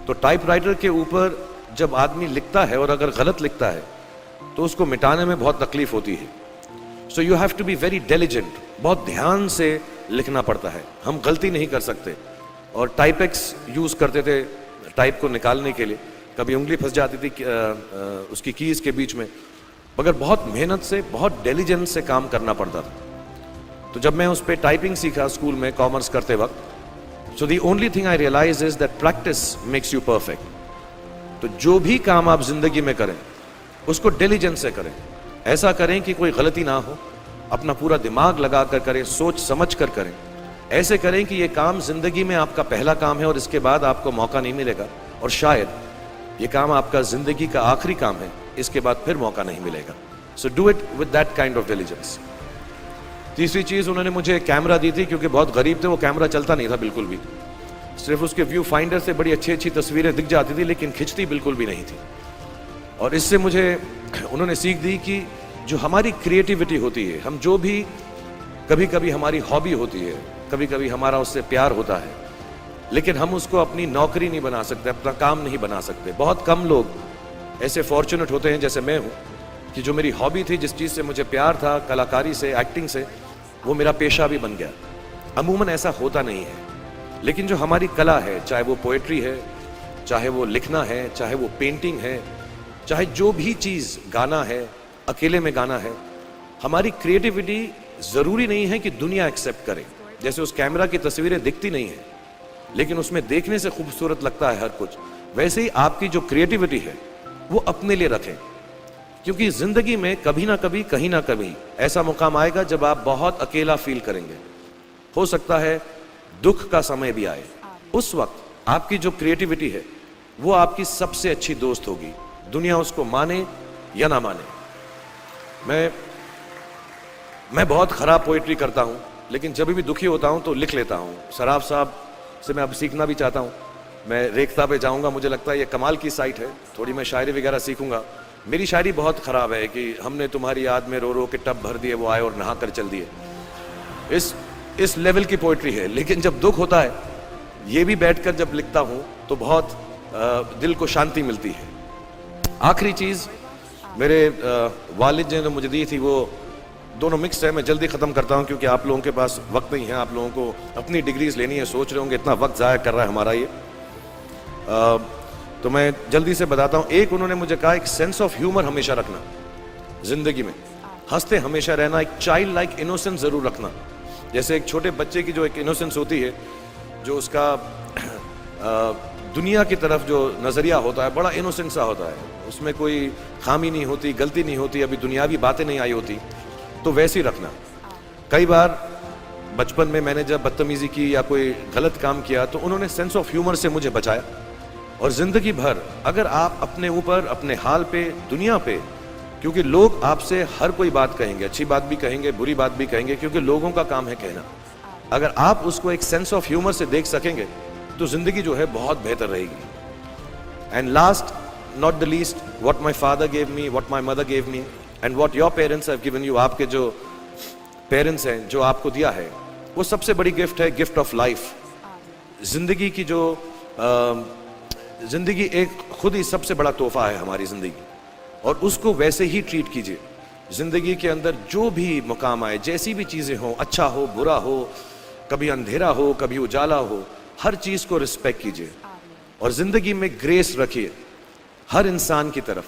तो टाइपराइटर के ऊपर जब आदमी लिखता है और अगर गलत लिखता है तो उसको मिटाने में बहुत तकलीफ होती है। So you have to be very diligent, बहुत ध्यान से लिखना पड़ता है। हम गलती नहीं कर सकते। और टाइपेक्स यूज़ करते थे टाइप को निकालने के लिए, कभी उंगली फंस जाती थी उसकी कीज़ के बीच में, मगर बहुत मेहनत से, बहुत डिलिजेंस से काम करना पड़ता था। तो जब मैं उस पर टाइपिंग सीखा स्कूल में कॉमर्स करते वक्त, so the only thing I realize is that practice makes you perfect. तो जो भी काम आप जिंदगी में करें उसको डिलिजेंस से करें, ऐसा करें कि कोई गलती ना हो, अपना पूरा दिमाग लगा कर करें, सोच समझ कर करें, ऐसे करें कि ये काम जिंदगी में आपका पहला काम है और इसके बाद आपको मौका नहीं मिलेगा, और शायद ये काम आपका जिंदगी का आखिरी काम है, इसके बाद फिर मौका नहीं मिलेगा। So do it with that kind of diligence. तीसरी चीज़, उन्होंने मुझे कैमरा दी थी, क्योंकि बहुत गरीब थे, वो कैमरा चलता नहीं था बिल्कुल भी, सिर्फ उसके व्यू फाइंडर से बड़ी अच्छी अच्छी तस्वीरें दिख जाती थी, लेकिन खिंचती बिल्कुल भी नहीं थी। और इससे मुझे उन्होंने सीख दी कि जो हमारी क्रिएटिविटी होती है, हम जो भी, कभी कभी हमारी हॉबी होती है, कभी कभी हमारा उससे प्यार होता है, लेकिन हम उसको अपनी नौकरी नहीं बना सकते, अपना काम नहीं बना सकते। बहुत कम लोग ऐसे फॉर्चुनेट होते हैं जैसे मैं हूँ कि जो मेरी हॉबी थी, जिस चीज़ से मुझे प्यार था, कलाकारी से, एक्टिंग से, वो मेरा पेशा भी बन गया। अमूमन ऐसा होता नहीं है, लेकिन जो हमारी कला है, चाहे वो पोएट्री है, चाहे वो लिखना है, चाहे वो पेंटिंग है, चाहे जो भी चीज़, गाना है, अकेले में गाना है, हमारी क्रिएटिविटी ज़रूरी नहीं है कि दुनिया एक्सेप्ट करे। जैसे उस कैमरा की तस्वीरें दिखती नहीं है, लेकिन उसमें देखने से खूबसूरत लगता है हर कुछ, वैसे ही आपकी जो क्रिएटिविटी है वो अपने लिए रखें, क्योंकि ज़िंदगी में कभी ना कभी, कहीं ना कभी ऐसा मुकाम आएगा जब आप बहुत अकेला फील करेंगे। हो सकता है दुख का समय भी आए, उस वक्त आपकी जो क्रिएटिविटी है वो आपकी सबसे अच्छी दोस्त होगी, दुनिया उसको माने या ना माने। मैं बहुत ख़राब पोइट्री करता हूँ, लेकिन जब भी दुखी होता हूँ तो लिख लेता हूँ। सराफ साहब से मैं अब सीखना भी चाहता हूँ। मैं रेख्ता पे जाऊँगा, मुझे लगता है ये कमाल की साइट है, थोड़ी मैं शायरी वगैरह सीखूँगा। मेरी शायरी बहुत ख़राब है कि हमने तुम्हारी याद में रो रो के टब भर दिए, वो आए और नहा कर चल दिए। इस लेवल की पोइट्री है। लेकिन जब दुख होता है, ये भी बैठकर जब लिखता हूँ तो बहुत दिल को शांति मिलती है। आखिरी चीज़ मेरे वालिद जी ने मुझे दी थी, वो दोनों मिक्स है, मैं जल्दी ख़त्म करता हूँ क्योंकि आप लोगों के पास वक्त नहीं है, आप लोगों को अपनी डिग्रीज लेनी है, सोच रहे होंगे इतना वक्त ज़ाया कर रहा है हमारा ये। तो मैं जल्दी से बताता हूँ। एक, उन्होंने मुझे कहा एक सेंस ऑफ ह्यूमर हमेशा रखना, ज़िंदगी में हंसते हमेशा रहना, एक चाइल्ड लाइक इनोसेंस ज़रूर रखना। जैसे एक छोटे बच्चे की जो एक इनोसेंस होती है, जो उसका दुनिया की तरफ जो नज़रिया होता है बड़ा इनोसेंट सा होता है, उसमें कोई खामी नहीं होती, गलती नहीं होती, अभी दुनियावी बातें नहीं आई होती, तो वैसे ही रखना। कई बार बचपन में मैंने जब बदतमीज़ी की या कोई गलत काम किया तो उन्होंने सेंस ऑफ ह्यूमर से मुझे बचाया। और ज़िंदगी भर अगर आप अपने ऊपर, अपने हाल पे, दुनिया पे, क्योंकि लोग आपसे हर कोई बात कहेंगे, अच्छी बात भी कहेंगे, बुरी बात भी कहेंगे, क्योंकि लोगों का काम है कहना। अगर आप उसको एक सेंस ऑफ ह्यूमर से देख सकेंगे तो ज़िंदगी जो है बहुत बेहतर रहेगी। And last not the least, what my father gave me, what my mother gave me and what your parents have given you. आपके जो पेरेंट्स हैं, जो आपको दिया है, वो सबसे बड़ी गिफ्ट है, गिफ्ट ऑफ लाइफ। ज़िंदगी की जो ज़िंदगी एक खुद ही सबसे बड़ा तोहफा है हमारी ज़िंदगी, और उसको वैसे ही ट्रीट कीजिए। ज़िंदगी के अंदर जो भी मुकाम आए, जैसी भी चीज़ें हों, अच्छा हो, बुरा हो, कभी अंधेरा हो, कभी उजाला हो, हर चीज़ को रिस्पेक्ट कीजिए और ज़िंदगी में ग्रेस रखिए हर इंसान की तरफ।